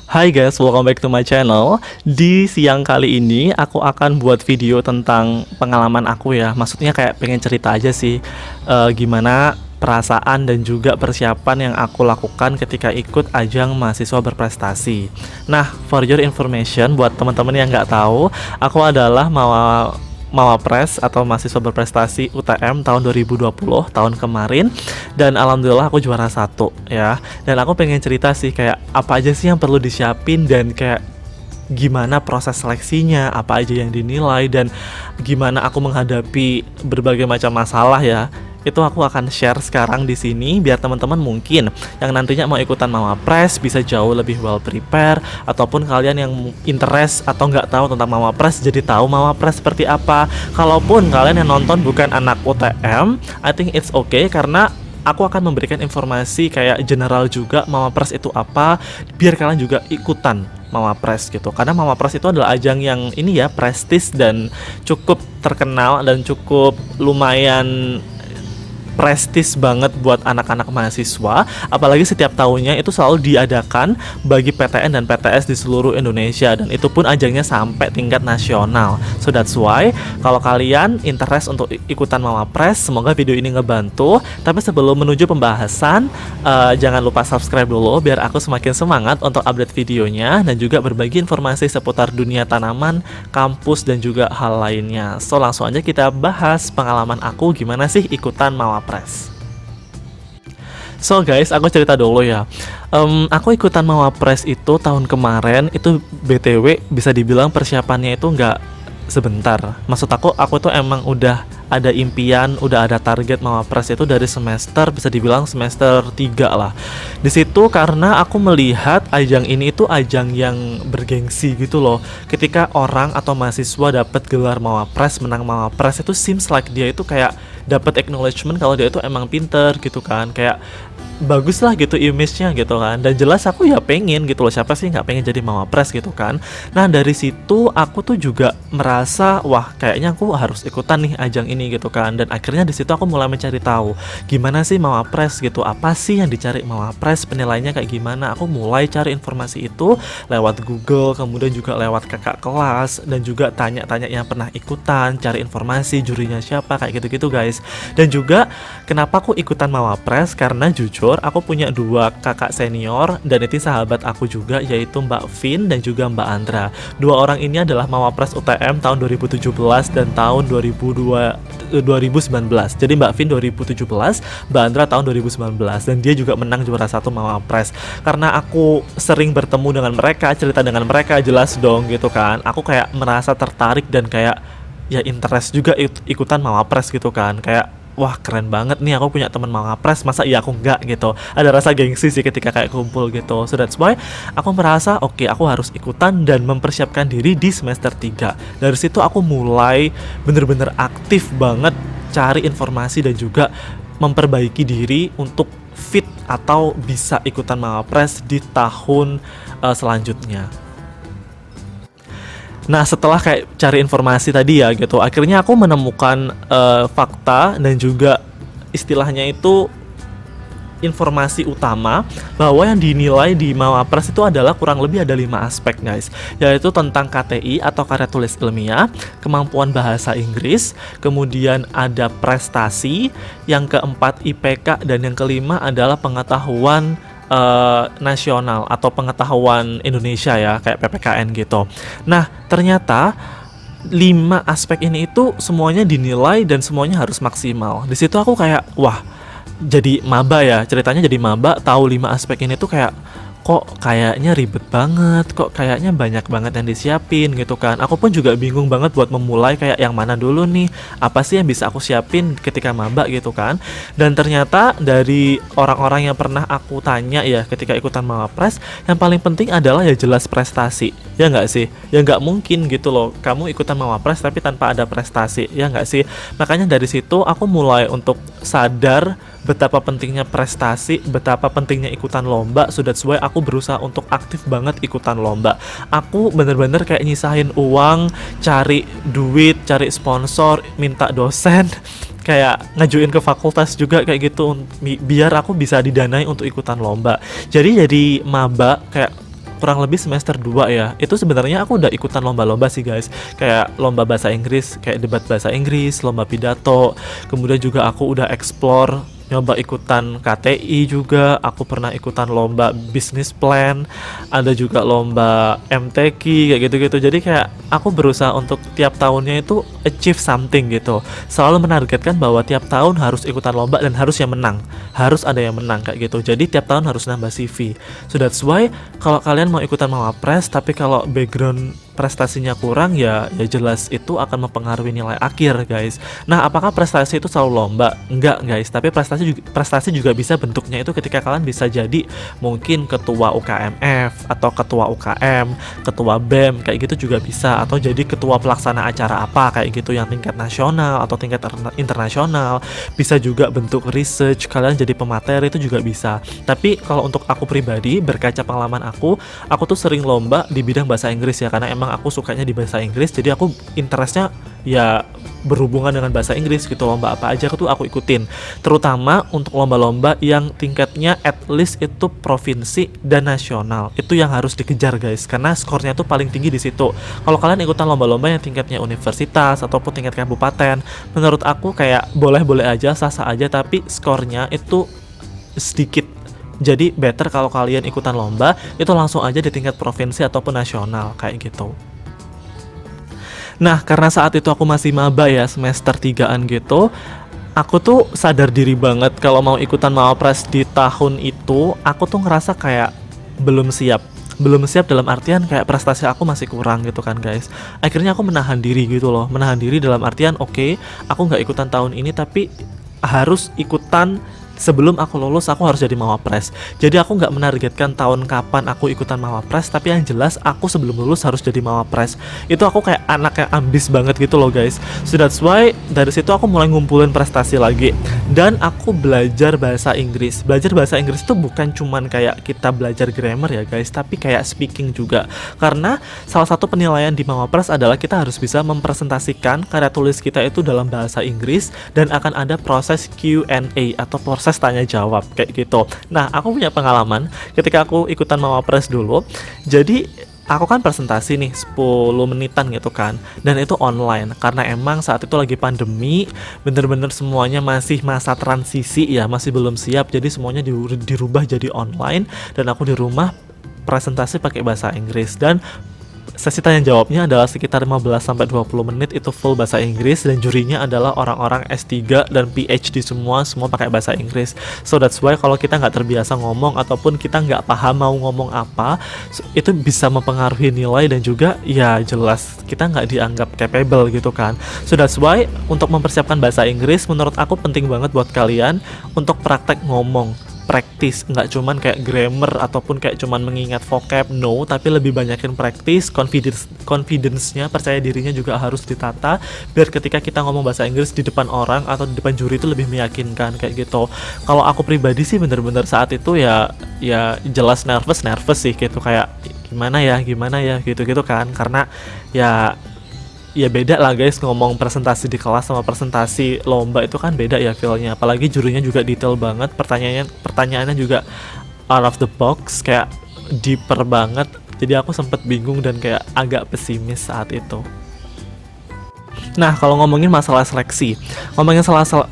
Hai guys, welcome back to my channel. Di siang kali ini aku akan buat video tentang pengalaman aku ya. Maksudnya kayak pengen cerita aja sih gimana perasaan dan juga persiapan yang aku lakukan ketika ikut ajang mahasiswa berprestasi. Nah, for your information, buat teman-teman yang nggak tahu, aku adalah Mawapres atau mahasiswa berprestasi UTM tahun 2020 tahun kemarin, dan alhamdulillah aku juara 1 ya. Dan aku pengen cerita sih kayak apa aja sih yang perlu disiapin dan kayak gimana proses seleksinya, apa aja yang dinilai, dan gimana aku menghadapi berbagai macam masalah ya. Itu aku akan share sekarang di sini biar teman-teman mungkin yang nantinya mau ikutan Mawapres bisa jauh lebih well prepare, ataupun kalian yang interest atau nggak tahu tentang Mawapres jadi tahu Mawapres seperti apa. Kalaupun kalian yang nonton bukan anak UTM, I think it's okay karena aku akan memberikan informasi kayak general juga Mawapres itu apa, biar kalian juga ikutan Mawapres gitu. Karena Mawapres itu adalah ajang yang ini ya, prestis dan cukup terkenal dan cukup lumayan prestis banget buat anak-anak mahasiswa, apalagi setiap tahunnya itu selalu diadakan bagi PTN dan PTS di seluruh Indonesia, dan itu pun ajangnya sampai tingkat nasional. So that's why kalau kalian interest untuk ikutan Mawapres, semoga video ini ngebantu. Tapi sebelum menuju pembahasan, jangan lupa subscribe dulu biar aku semakin semangat untuk update videonya dan juga berbagi informasi seputar dunia tanaman, kampus, dan juga hal lainnya. So langsung aja kita bahas pengalaman aku gimana sih ikutan Mawapres. So guys, aku cerita dulu ya. Aku ikutan Mawapres itu tahun kemarin. Itu BTW bisa dibilang persiapannya itu nggak sebentar. Maksud aku tuh emang udah ada impian, udah ada target Mawapres itu dari semester, bisa dibilang semester 3 lah. Di situ karena aku melihat ajang ini itu ajang yang bergengsi gitu loh. Ketika orang atau mahasiswa dapat gelar Mawapres, menang Mawapres, itu seems like dia itu kayak dapat acknowledgement kalau dia itu emang pinter gitu kan. Kayak bagus lah gitu image-nya gitu kan. Dan jelas aku ya pengen gitu loh, siapa sih nggak pengen jadi Mawapres gitu kan. Nah dari situ aku tuh juga merasa wah kayaknya aku harus ikutan nih ajang ini gitu kan. Dan akhirnya di situ aku mulai mencari tahu gimana sih Mawapres gitu, apa sih yang dicari Mawapres, penilaiannya kayak gimana. Aku mulai cari informasi itu lewat Google, kemudian juga lewat kakak kelas, dan juga tanya-tanya yang pernah ikutan, cari informasi jurinya siapa, kayak gitu-gitu guys. Dan juga kenapa aku ikutan Mawapres, karena jujur aku punya 2 kakak senior dan itu sahabat aku juga, yaitu Mbak Vin dan juga Mbak Andra. 2 orang ini adalah Mawapres UTM tahun 2017 dan tahun 2019. Jadi Mbak Vin 2017, Mbak Andra tahun 2019, dan dia juga menang juara 1 Mawapres. Karena aku sering bertemu dengan mereka, cerita dengan mereka, jelas dong gitu kan. Aku kayak merasa tertarik dan kayak ya interest juga ikutan Mawapres gitu kan. Kayak wah keren banget nih aku punya teman Mawapres, masa iya aku enggak gitu. Ada rasa gengsi sih ketika kayak kumpul gitu. So that's why aku merasa oke, aku harus ikutan dan mempersiapkan diri di semester 3. Dari situ aku mulai bener-bener aktif banget cari informasi dan juga memperbaiki diri untuk fit atau bisa ikutan Mawapres di tahun selanjutnya. Nah setelah kayak cari informasi tadi ya gitu, akhirnya aku menemukan fakta dan juga istilahnya itu informasi utama bahwa yang dinilai di Mawapres itu adalah kurang lebih ada 5 aspek guys, yaitu tentang KTI atau karya tulis ilmiah, kemampuan bahasa Inggris, kemudian ada prestasi, yang keempat IPK, dan yang kelima adalah pengetahuan nasional atau pengetahuan Indonesia ya, kayak PPKN gitu. Nah ternyata 5 aspek ini itu semuanya dinilai dan semuanya harus maksimal. Di situ aku kayak wah, jadi maba ya, ceritanya jadi maba tahu 5 aspek ini tuh kayak kok kayaknya ribet banget, kok kayaknya banyak banget yang disiapin gitu kan. Aku pun juga bingung banget buat memulai kayak yang mana dulu nih, apa sih yang bisa aku siapin ketika maba gitu kan. Dan ternyata dari orang-orang yang pernah aku tanya ya ketika ikutan Mawapres, yang paling penting adalah ya jelas prestasi, ya nggak sih? Ya nggak mungkin gitu loh kamu ikutan Mawapres tapi tanpa ada prestasi, ya nggak sih? Makanya dari situ aku mulai untuk sadar betapa pentingnya prestasi, betapa pentingnya ikutan lomba. So that's why aku berusaha untuk aktif banget ikutan lomba. Aku bener-bener kayak nyisahin uang, cari duit, cari sponsor, minta dosen, kayak ngajuin ke fakultas juga kayak gitu biar aku bisa didanai untuk ikutan lomba. Jadi maba kayak kurang lebih semester 2 ya, itu sebenarnya aku udah ikutan lomba-lomba sih guys, kayak lomba bahasa Inggris, kayak debat bahasa Inggris, lomba pidato, kemudian juga aku udah explore nyoba ikutan KTI juga, aku pernah ikutan lomba bisnis plan, ada juga lomba MTQ kayak gitu-gitu. Jadi kayak aku berusaha untuk tiap tahunnya itu achieve something gitu. Selalu menargetkan bahwa tiap tahun harus ikutan lomba dan harus yang menang. Harus ada yang menang kayak gitu. Jadi tiap tahun harus nambah CV. So that's why kalau kalian mau ikutan Mawapres tapi kalau background prestasinya kurang ya jelas itu akan mempengaruhi nilai akhir guys. Nah, apakah prestasi itu selalu lomba? Enggak guys, tapi prestasi juga bisa bentuknya itu ketika kalian bisa jadi mungkin ketua UKMF atau ketua UKM, ketua BEM kayak gitu juga bisa, atau jadi ketua pelaksana acara apa kayak gitu yang tingkat nasional atau tingkat internasional. Bisa juga bentuk research, kalian jadi pemateri itu juga bisa. Tapi kalau untuk aku pribadi berkaca pengalaman aku tuh sering lomba di bidang bahasa Inggris ya, karena emang aku sukanya di bahasa Inggris, jadi aku interestnya ya berhubungan dengan bahasa Inggris gitu. Lomba apa aja tuh aku ikutin, terutama untuk lomba-lomba yang tingkatnya at least itu provinsi dan nasional, itu yang harus dikejar guys, karena skornya tuh paling tinggi di situ. Kalau kalian ikutan lomba-lomba yang tingkatnya universitas ataupun tingkat kabupaten, menurut aku kayak boleh-boleh aja, sah-sah aja, tapi skornya itu sedikit. Jadi better kalau kalian ikutan lomba itu langsung aja di tingkat provinsi ataupun nasional kayak gitu. Nah, karena saat itu aku masih maba ya, semester 3-an gitu, aku tuh sadar diri banget kalau mau ikutan Mawapres di tahun itu, aku tuh ngerasa kayak belum siap. Belum siap dalam artian kayak prestasi aku masih kurang gitu kan guys. Akhirnya aku menahan diri gitu loh. Menahan diri dalam artian oke, aku nggak ikutan tahun ini tapi harus ikutan sebelum aku lulus, aku harus jadi Mawapres. Jadi aku nggak menargetkan tahun kapan aku ikutan Mawapres, tapi yang jelas aku sebelum lulus harus jadi Mawapres. Itu aku kayak anak yang ambis banget gitu loh guys. So that's why dari situ aku mulai ngumpulin prestasi lagi. Dan aku belajar bahasa Inggris. Belajar bahasa Inggris itu bukan cuman kayak kita belajar grammar ya guys, tapi kayak speaking juga. Karena salah satu penilaian di Mawapres adalah kita harus bisa mempresentasikan karya tulis kita itu dalam bahasa Inggris, dan akan ada proses Q&A atau proses tanya jawab kayak gitu. Nah, aku punya pengalaman ketika aku ikutan Mawapres dulu. Jadi aku kan presentasi nih 10 menitan gitu kan, dan itu online karena emang saat itu lagi pandemi, bener-bener semuanya masih masa transisi ya, masih belum siap, jadi semuanya dirubah jadi online, dan aku di rumah presentasi pakai bahasa Inggris. Dan sesi tanya jawabnya adalah sekitar 15-20 menit, itu full bahasa Inggris, dan jurinya adalah orang-orang S3 dan PhD semua pakai bahasa Inggris. So that's why kalau kita nggak terbiasa ngomong ataupun kita nggak paham mau ngomong apa, itu bisa mempengaruhi nilai, dan juga ya jelas kita nggak dianggap capable gitu kan. So that's why untuk mempersiapkan bahasa Inggris menurut aku penting banget buat kalian untuk praktek ngomong, praktis, nggak cuman kayak grammar ataupun kayak cuman mengingat vocab, no, tapi lebih banyakin praktis, confidence-nya, percaya dirinya juga harus ditata, biar ketika kita ngomong bahasa Inggris di depan orang atau di depan juri itu lebih meyakinkan kayak gitu. Kalau aku pribadi sih bener-bener saat itu ya jelas nervous sih gitu, kayak gimana ya gitu kan, karena ya beda lah guys, ngomong presentasi di kelas sama presentasi lomba itu kan beda ya feel-nya. Apalagi jurinya juga detail banget, pertanyaannya juga out of the box, kayak deeper banget. Jadi aku sempet bingung dan kayak agak pesimis saat itu. Nah, kalau ngomongin masalah seleksi,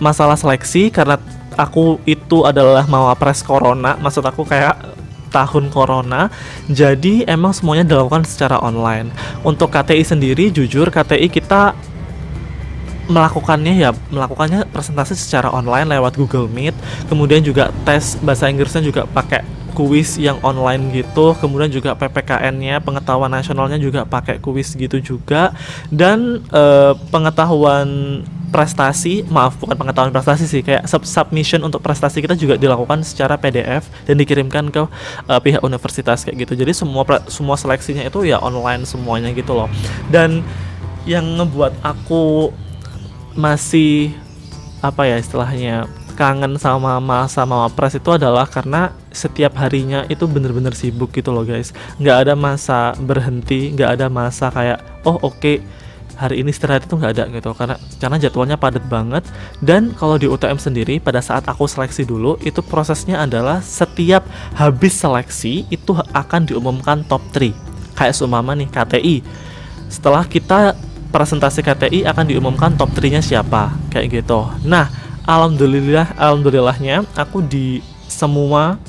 masalah seleksi, karena aku itu adalah Mawapres Corona, maksud aku kayak tahun corona, jadi emang semuanya dilakukan secara online. Untuk KTI sendiri, jujur KTI kita melakukannya presentasi secara online lewat Google Meet, kemudian juga tes bahasa Inggrisnya juga pakai kuis yang online gitu, kemudian juga PPKN-nya, pengetahuan nasionalnya juga pakai kuis gitu juga, dan pengetahuan prestasi, bukan pengetahuan prestasi sih, kayak submission untuk prestasi kita juga dilakukan secara PDF dan dikirimkan ke pihak universitas kayak gitu. Jadi semua seleksinya itu ya online semuanya gitu loh. Dan yang ngebuat aku masih istilahnya kangen sama masa Mawapres itu adalah karena setiap harinya itu bener-bener sibuk gitu loh guys. Nggak ada masa berhenti, nggak ada masa kayak oke, hari ini istirahat itu nggak ada gitu, karena jadwalnya padat banget. Dan kalau di UTM sendiri pada saat aku seleksi dulu itu prosesnya adalah setiap habis seleksi itu akan diumumkan top 3. Kayak seumpama nih KTI, setelah kita presentasi KTI akan diumumkan top 3-nya siapa, kayak gitu. Nah, alhamdulillahnya aku di semua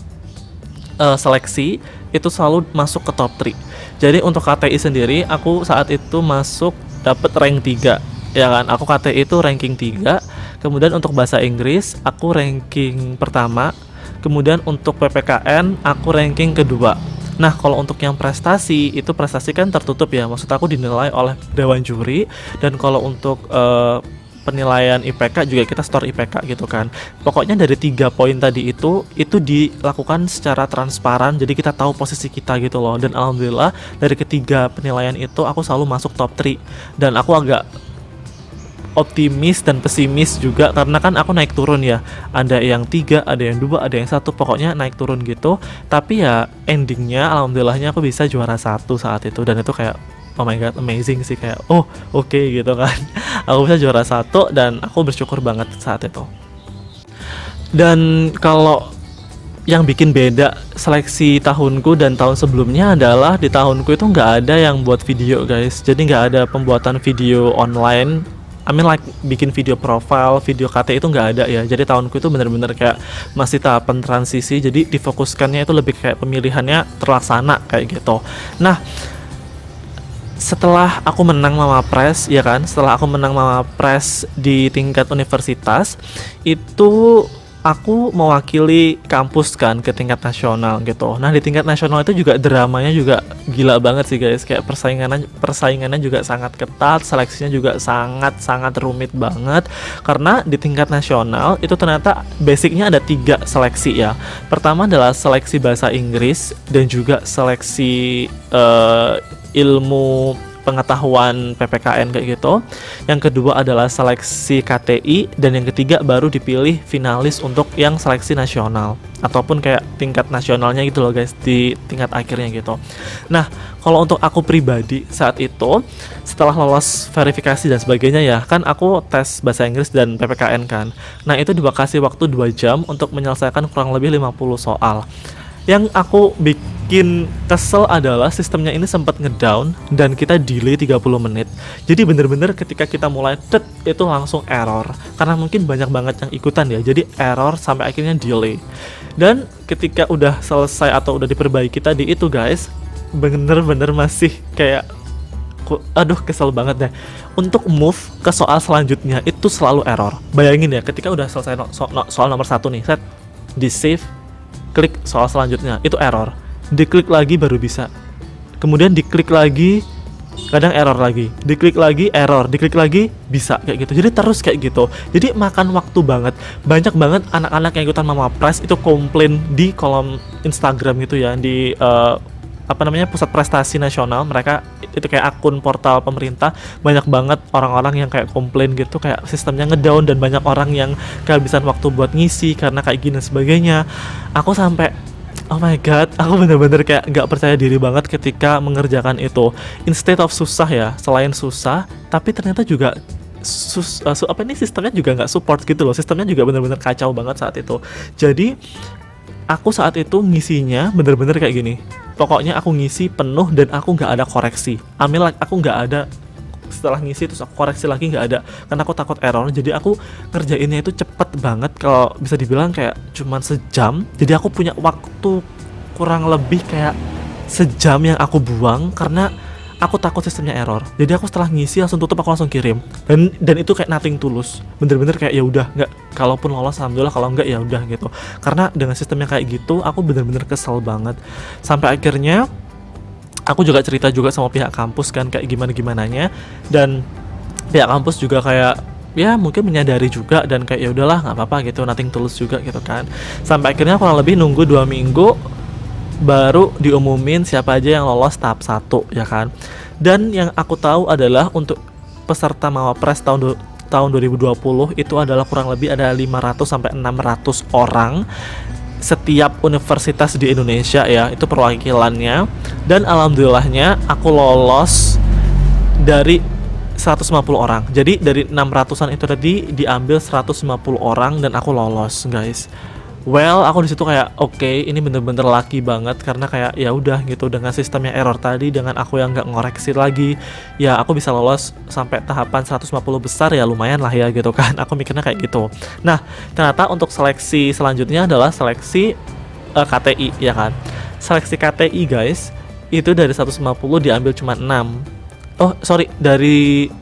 seleksi itu selalu masuk ke top 3. Jadi untuk KTI sendiri aku saat itu masuk dapat rank 3 ya kan. Aku KTI itu ranking 3. Kemudian untuk bahasa Inggris aku ranking pertama. Kemudian untuk PPKN aku ranking kedua. Nah, kalau untuk yang prestasi, itu prestasi kan tertutup ya. Maksud aku dinilai oleh dewan juri. Dan kalau untuk penilaian IPK juga kita store IPK gitu kan. Pokoknya dari 3 poin tadi itu dilakukan secara transparan, jadi kita tahu posisi kita gitu loh. Dan alhamdulillah dari ketiga penilaian itu aku selalu masuk top 3. Dan aku agak optimis dan pesimis juga karena kan aku naik turun ya. Ada yang 3, ada yang 2, ada yang 1, pokoknya naik turun gitu. Tapi ya endingnya alhamdulillahnya aku bisa juara 1 saat itu. Dan itu kayak oh my god, amazing sih, kayak oke gitu kan. Aku bisa juara 1 dan aku bersyukur banget saat itu. Dan kalau yang bikin beda seleksi tahunku dan tahun sebelumnya adalah di tahunku itu nggak ada yang buat video guys. Jadi nggak ada pembuatan video online. I mean like bikin video profile, video KT itu nggak ada ya. Jadi tahunku itu bener-bener kayak masih tahapan transisi. Jadi difokuskannya itu lebih kayak pemilihannya terlaksana kayak gitu. Nah, setelah aku menang Mawapres ya kan, setelah aku menang Mawapres di tingkat universitas itu aku mewakili kampus kan ke tingkat nasional gitu. Nah, di tingkat nasional itu juga dramanya juga gila banget sih guys. Kayak persaingannya juga sangat ketat, seleksinya juga sangat rumit banget. Karena di tingkat nasional itu ternyata basicnya ada 3 seleksi ya. Pertama adalah seleksi bahasa Inggris dan juga seleksi ilmu pengetahuan PPKN kayak gitu. Yang kedua adalah seleksi KTI dan yang ketiga baru dipilih finalis untuk yang seleksi nasional ataupun kayak tingkat nasionalnya gitu loh guys, di tingkat akhirnya gitu. Nah, kalau untuk aku pribadi saat itu setelah lolos verifikasi dan sebagainya ya kan, aku tes bahasa Inggris dan PPKN kan. Nah, itu dikasih waktu 2 jam untuk menyelesaikan kurang lebih 50 soal. Yang aku bikin kesel adalah sistemnya ini sempat ngedown dan kita delay 30 menit. Jadi bener-bener ketika kita mulai itu langsung error. Karena mungkin banyak banget yang ikutan ya. Jadi error sampai akhirnya delay. Dan ketika udah selesai atau udah diperbaiki tadi itu guys, bener-bener masih kayak aduh kesel banget deh. Untuk move ke soal selanjutnya itu selalu error. Bayangin ya, ketika udah selesai soal nomor 1 nih, set di save, klik soal selanjutnya, itu error. Diklik lagi baru bisa. Kemudian diklik lagi, kadang error lagi. Diklik lagi, error. Diklik lagi, bisa kayak gitu. Jadi terus kayak gitu. Jadi makan waktu banget. Banyak banget anak-anak yang ikutan Mawapres itu komplain di kolom Instagram gitu ya, di pusat prestasi nasional. Mereka itu kayak akun portal pemerintah, banyak banget orang-orang yang kayak komplain gitu, kayak sistemnya ngedown dan banyak orang yang kehabisan waktu buat ngisi karena kayak gini dan sebagainya. Aku sampai oh my god, aku bener-bener kayak gak percaya diri banget ketika mengerjakan itu. Instead of susah ya, selain susah, tapi ternyata juga sistemnya juga nggak support gitu loh. Sistemnya juga bener-bener kacau banget saat itu. Jadi aku saat itu ngisinya bener-bener kayak gini. Pokoknya aku ngisi penuh dan aku nggak ada koreksi. Aku nggak ada setelah ngisi terus aku koreksi lagi, nggak ada, karena aku takut error. Jadi aku ngerjainnya itu cepet banget, kalau bisa dibilang kayak cuman sejam. Jadi aku punya waktu kurang lebih kayak sejam yang aku buang karena aku takut sistemnya error. Jadi aku setelah ngisi langsung tutup, aku langsung kirim. Dan itu kayak nothing tulus. Bener-bener kayak ya udah, nggak, kalaupun lolos alhamdulillah, kalau nggak ya udah gitu. Karena dengan sistemnya kayak gitu, aku bener-bener kesel banget. Sampai akhirnya aku juga cerita juga sama pihak kampus kan, kayak gimana-gimananya. Dan pihak kampus juga kayak ya mungkin menyadari juga dan kayak ya udahlah nggak apa-apa gitu, nothing tulus juga gitu kan. Sampai akhirnya kurang lebih nunggu 2 minggu baru diumumin siapa aja yang lolos tahap 1 ya kan. Dan yang aku tahu adalah untuk peserta Mawapres tahun 2020 itu adalah kurang lebih ada 500 sampai 600 orang setiap universitas di Indonesia ya, itu perwakilannya. Dan alhamdulillahnya aku lolos dari 150 orang. Jadi dari 600-an itu tadi diambil 150 orang dan aku lolos, guys. Well, aku di situ kayak oke, ini bener-bener lucky banget karena kayak ya udah gitu, dengan sistemnya error tadi, dengan aku yang nggak ngoreksi lagi, ya aku bisa lolos sampai tahapan 150 besar, ya lumayan lah ya gitu kan. Aku mikirnya kayak gitu. Nah, ternyata untuk seleksi selanjutnya adalah seleksi KTI ya kan. Seleksi KTI guys, itu dari 150 diambil cuma 6. Oh, sorry, dari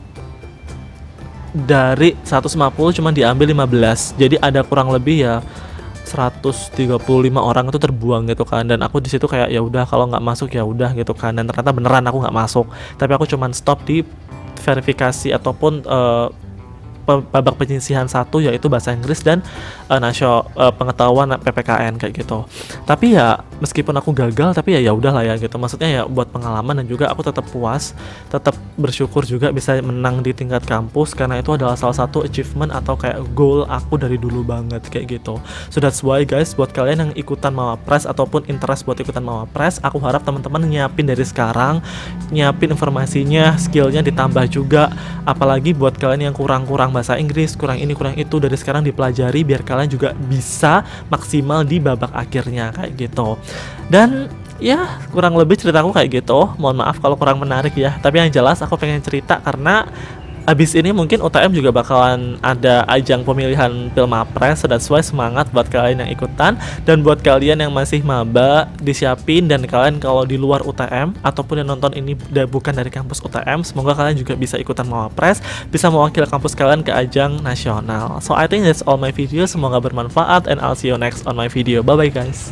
150 cuma diambil 15. Jadi ada kurang lebih ya 135 orang itu terbuang gitu kan, dan aku di situ kayak ya udah, kalau nggak masuk ya udah gitu kan, dan ternyata beneran aku nggak masuk, tapi aku cuman stop di verifikasi ataupun babak penyisihan 1, yaitu bahasa Inggris dan pengetahuan PPKN kayak gitu. Tapi ya meskipun aku gagal, tapi ya udahlah ya gitu. Maksudnya ya buat pengalaman, dan juga aku tetap puas, tetap bersyukur juga bisa menang di tingkat kampus, karena itu adalah salah satu achievement atau kayak goal aku dari dulu banget kayak gitu. So that's why guys, buat kalian yang ikutan Mawapres ataupun interest buat ikutan Mawapres, aku harap teman-teman nyiapin dari sekarang, nyiapin informasinya, skillnya ditambah juga. Apalagi buat kalian yang kurang bahasa Inggris, kurang ini kurang itu, dari sekarang dipelajari biar kalian juga bisa maksimal di babak akhirnya kayak gitu. Dan ya kurang lebih ceritaku kayak gitu. Mohon maaf kalau kurang menarik ya, tapi yang jelas aku pengen cerita karena abis ini mungkin UTM juga bakalan ada ajang pemilihan Pilmapres. So that's why semangat buat kalian yang ikutan, dan buat kalian yang masih maba disiapin, dan kalian kalau di luar UTM ataupun yang nonton ini bukan dari kampus UTM, semoga kalian juga bisa ikutan Mawapres, bisa mewakili kampus kalian ke ajang nasional. So I think that's all my video, semoga bermanfaat, and I'll see you next on my video. Bye bye guys.